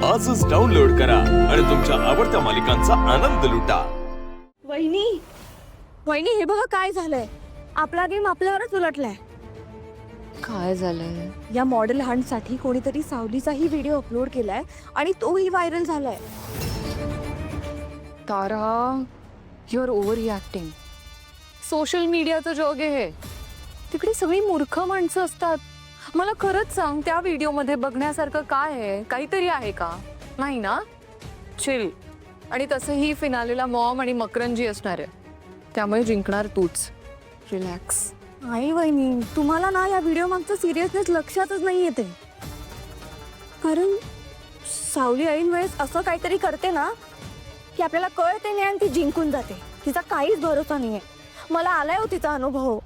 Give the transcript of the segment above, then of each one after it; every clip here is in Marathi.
आजच डाउनलोड करा आणि तुमच्या आवडत्या मालिकांचा आनंद लुटा। वहिनी वहिनी हे बघा काय झालंय, आपला गेम आपल्यावरच उलटलाय। काय झालंय? या मॉडेल हंट साठी कोणीतरी सावलीचाही व्हिडिओ अपलोड केलाय आणि तोही व्हायरल झालाय। Tara, you are overreacting. Social मीडियाचं जग आहे हे, तिकडे सगळी मूर्ख माणसं असतात। मला खरंच सांग, त्या व्हिडिओ मध्ये बघण्यासारखं काय आहे? काहीतरी आहे का? नाही ना? चिल। आणि तसंही फिनालेला मॉम आणि मकरंजी असणार आहे, त्यामुळे जिंकणार तूच। रिलॅक्स। आई वहिनी, तुम्हाला ना या व्हिडिओ मागचं सिरियसनेस लक्षातच नाही येते। कारण सावली ऐन वेळेस असं काहीतरी करते ना की आपल्याला कळते नाही आणि ती जिंकून जाते। तिचा काहीच भरोसा नाहीये। मला आलाय हो तिचा अनुभव।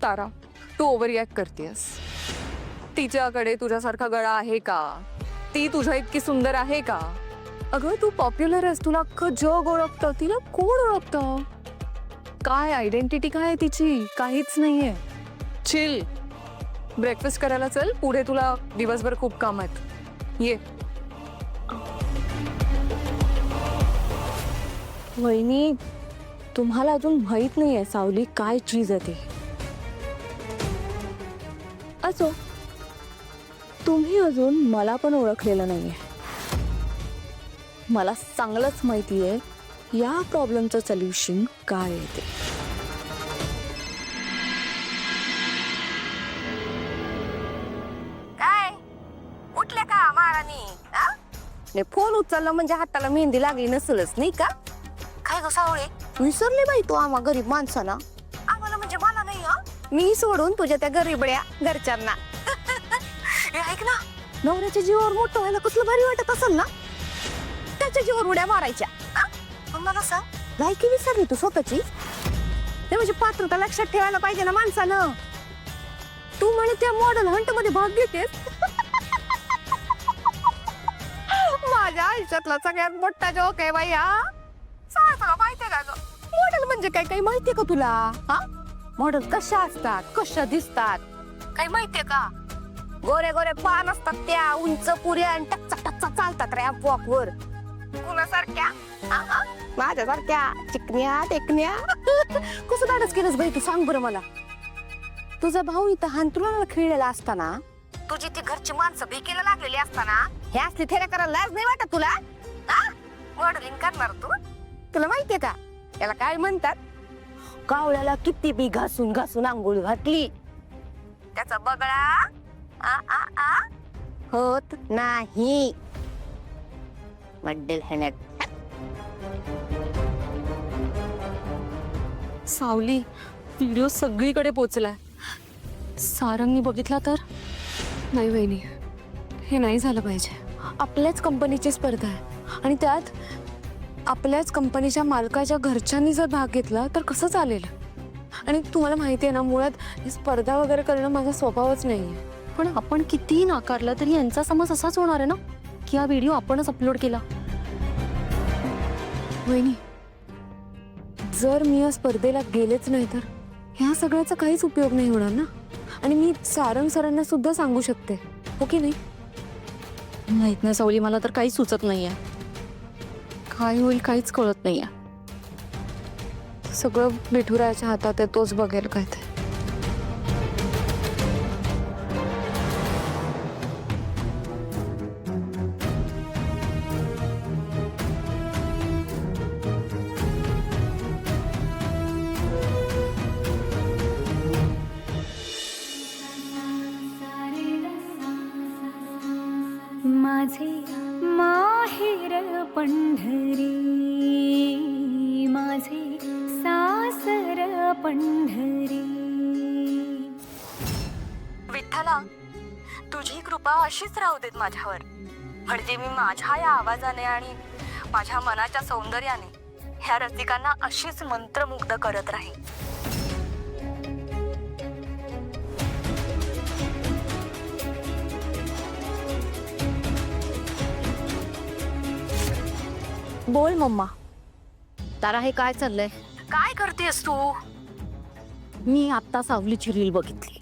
तारा, तू ओव्हर रिॲक्ट करतेस। तिच्याकडे तुझ्यासारखा गळा आहे का? ती तुझ्या इतकी सुंदर आहे का? अगं तू पॉप्युलर आहेस, तुला अख्खं जग ओळखतं, तिला कोण ओळखतं? काय आयडेंटिटी काय आहे तिची? काहीच नाहीये। चिल। ब्रेकफास्ट करायला चल, पुढे तुला दिवसभर खूप काम आहेत। ये। वहिनी, तुम्हाला अजून माहित नाहीये सावली काय चीज आहे ती। असो, तुम्ही अजून मला पण ओळखलेलं नाहीये। मला चांगलंच माहितीये या प्रॉब्लेमचं सोल्युशन काय आहे ते। काय उठले का महाराणी? फोन उचलला म्हणजे हाताला मेहंदी लागली नसलच नाही का? काय ग सावळे, विसरले बाई तू आम्हा गरीब माणसाला? आम्हाला म्हणजे मला नाही हा, मी सोडून तुझ्या त्या गरीबड्या घरच्यांना। ऐक ना, नवऱ्याच्या जीवावर मोठं व्हायला कसलं भारी वाटत असेल ना? त्याच्या जीवावर उड्या मारायच्या। पण मला सांग, लायकी विसरली तू स्वतःची? ते म्हणजे पात्रता लक्षात ठेवायला पाहिजे ना माणसानं। तू म्हणे त्या मॉडेल हंट मध्ये भाग घेतेस। माझ्या आयुष्यातला सगळ्यात मोठा जोक आहे बाई हा। सांग, तुला माहितीये का ग मॉडेल म्हणजे काय? काही माहितीये का तुला? हा, मॉडेल कशा असतात, कशा दिसतात, काही माहितीये का? गोरे गोरे पान असतात त्या, उंच पुऱ्या आणि टच्चा टच्चा चालतात रॅम्प वॉक वर। कुणासारख्या? माझ्यासारख्या चिकन्या टेकन्या। कसं धाडस केलंस बाई तू? सांग बरं मला। तुझा भाऊ इथं हांतरुणाला खेळलेला असताना, तुझी ती घरची माणसं भिकेला लागलेली असताना, हे असली थेऱ्या करायला लाज नाही वाटत तुला? मॉडेलिंग करणार तू? तुला माहितीये का याला काय म्हणतात? कावळ्याला किती बी घासून घासून आंघोळ घातली, त्याचा बगळा होत नाही। Model Hunt. सावली, व्हिडिओ सगळीकडे पोचलाय। सारंगनी बघितला तर? नाही वहिनी, हे नाही झालं पाहिजे। आपल्याच कंपनीची स्पर्धा आहे आणि त्यात आपल्याच कंपनीच्या मालकाच्या घरच्यांनी जर भाग घेतला तर कसं चालेल? आणि तुम्हाला माहिती आहे ना, मुळात ही स्पर्धा वगैरे करणं माझा स्वभावच नाहीये। पण आपण कितीही नाकारलं तरी यांचा समज असाच होणार आहे ना की हा व्हिडिओ आपणच अपलोड केला। वहिनी, जर मी या स्पर्धेला गेलेच नाही तर ह्या सगळ्याचा काहीच उपयोग नाही होणार ना। आणि मी सारंग सरांना सुद्धा सांगू शकते, हो की नाही? माहित नाही सावली, मला तर काही सुचत नाहीये। काय होईल काहीच कळत नाहीये। सगळं विठुरायाच्या हातात आहे, तोच बघेल काय ते। माझे माहेर पंढरी, माझे सासर पंढरी। विठ्ठला, तुझी कृपा अशीच राहू देत माझ्यावर, म्हणजे मी माझ्या या आवाजाने आणि माझ्या मनाच्या सौंदर्याने ह्या रसिकांना अशीच मंत्रमुग्ध करत राहील। बोल मम्मा। तारा, हे काय चाललंय? काय करतेस तू? मी आता सावलीची रील बघितली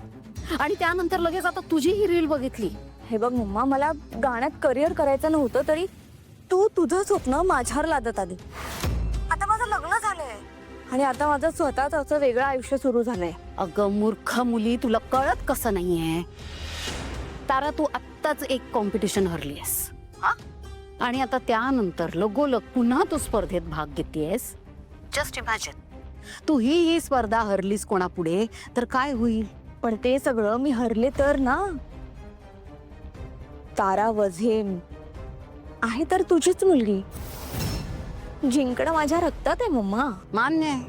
आणि त्यानंतर लगेच आता तुझी ही रील बघितली। हे बघ मम्मा, मला गाण्यात करिअर करायचं नव्हतं, तरी तू तुझं स्वप्न माझ्यावर लादत आली. आता माझं लग्न झालंय आणि आता माझं स्वतःच असं वेगळं आयुष्य सुरू झालंय. अगं मूर्ख मुली, तुला कळत कसं नाहीये? तारा, तू आत्ताच एक कॉम्पिटिशन हरलीयस हा, आणि आता त्यानंतर लगोलग पुन्हा तू स्पर्धेत भाग घेतेयस. जस्ट इमॅजिन, तू ही स्पर्धा हरलीस कोणापुढे तर काय होईल? पण ते सगळं मी हरले तर ना. तारा वझे आहे तर तुझीच मुलगी. जिंकणं माझ्या रक्तात आहे मम्मा. मान्य आहे,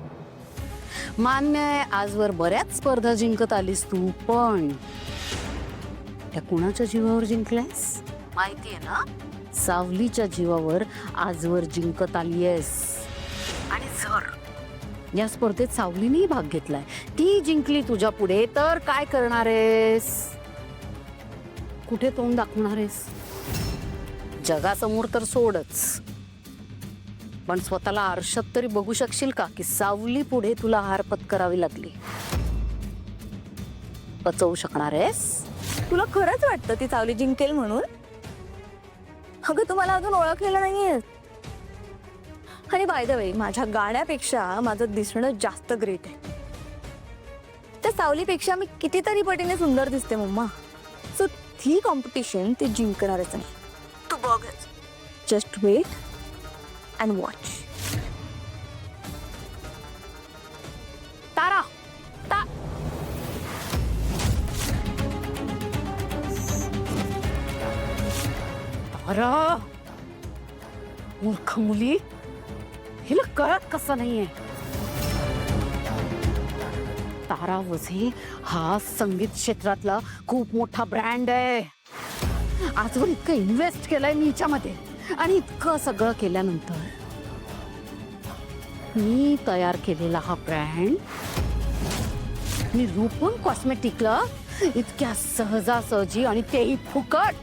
मान्य आहे. आजवर बऱ्याच स्पर्धा जिंकत आलीस तू, पण त्या कुणाच्या जीवावर जिंकल्यास माहितीये ना? सावलीच्या जीवावर आजवर जिंकत आलीयस. आणि जर या स्पर्धेत सावलीने भाग घेतलाय, ती जिंकली तुझ्या पुढे, तर काय करणार आहेस? कुठे तोंड दाखवणार आहेस? जगासमोर तर सोडच, पण स्वतःला आरशात तरी बघू शकशील का की सावली पुढे तुला हार पत्करावी लागली? पचवू शकणार आहेस? तुला खरंच वाटतं ती सावली जिंकेल म्हणून? अगं तू मला अजून ओळखलेलं नाहीये. आणि बाय द वे, माझ्या गाण्यापेक्षा माझं दिसणं जास्त ग्रेट आहे. त्या सावलीपेक्षा मी कितीतरी पटीने सुंदर दिसते मम्मा. सो ही कॉम्पिटिशन ती जिंकणारच नाही. तू बघच. Just wait and watch. Tara, Tara, मूर्ख मुली, हिला कळत कसं नाहीये? तारा वझे हा संगीत क्षेत्रातला खूप मोठा ब्रँड आहे. आजवर इतकं इन्व्हेस्ट केलंय मी हिच्यामध्ये, आणि इतकं सगळं केल्यानंतर मी तयार केलेला हा ब्रँड मी रूपम कॉस्मेटिकला इतक्या सहजासहजी आणि तेही फुकट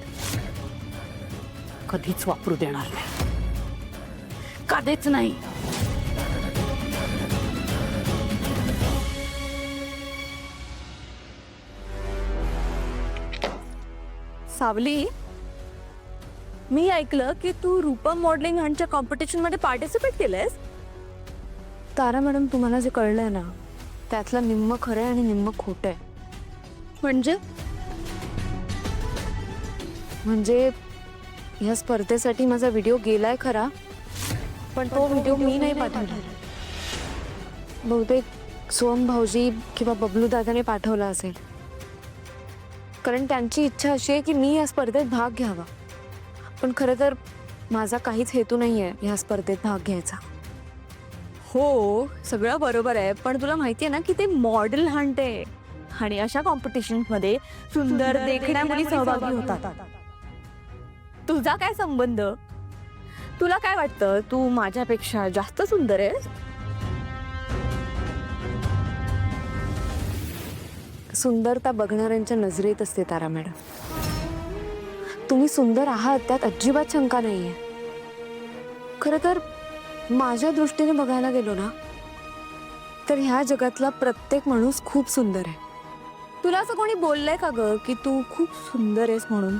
कधीच वापरू देणार नाही. कधीच नाही. सावली, मी ऐकलं की तू रूपम मॉडेलिंग हंटच्या कॉम्पिटिशन मध्ये पार्टिसिपेट केलंयस. तारा मॅडम, तुम्हाला जे कळलंय ना, त्यातलं निम्म खरं आहे आणि निम्म खोटं आहे. म्हणजे या स्पर्धेसाठी माझा व्हिडिओ गेलाय खरा, पण तो व्हिडिओ मी नाही पाठवला. बहुतेक सोम भाऊजी किंवा बबलू दादाने पाठवला असेल, कारण त्यांची इच्छा अशी आहे की मी या स्पर्धेत भाग घ्यावा. पण खरं तर माझा काहीच हेतू नाहीये या स्पर्धेत भाग घ्यायचा. हो, सगळं बरोबर आहे, पण तुला माहिती आहे ना की ते मॉडेल हंट आहे, आणि अशा कॉम्पिटिशन मध्ये सुंदर देखण्या मुली सहभागी होतात. तुझा काय संबंध? तुला काय वाटतं, तू माझ्यापेक्षा जास्त सुंदर आहेस? सुंदरता बघणाऱ्यांच्या नजरेत असते तारा मॅडम. तुम्ही सुंदर आहात त्यात अजिबात शंका नाहीये. खरं तर माझ्या दृष्टीने बघायला गेलो ना, तर ह्या जगातला प्रत्येक माणूस खूप सुंदर आहे. तुला असं कोणी बोललंय का ग की तू खूप सुंदर आहेस म्हणून?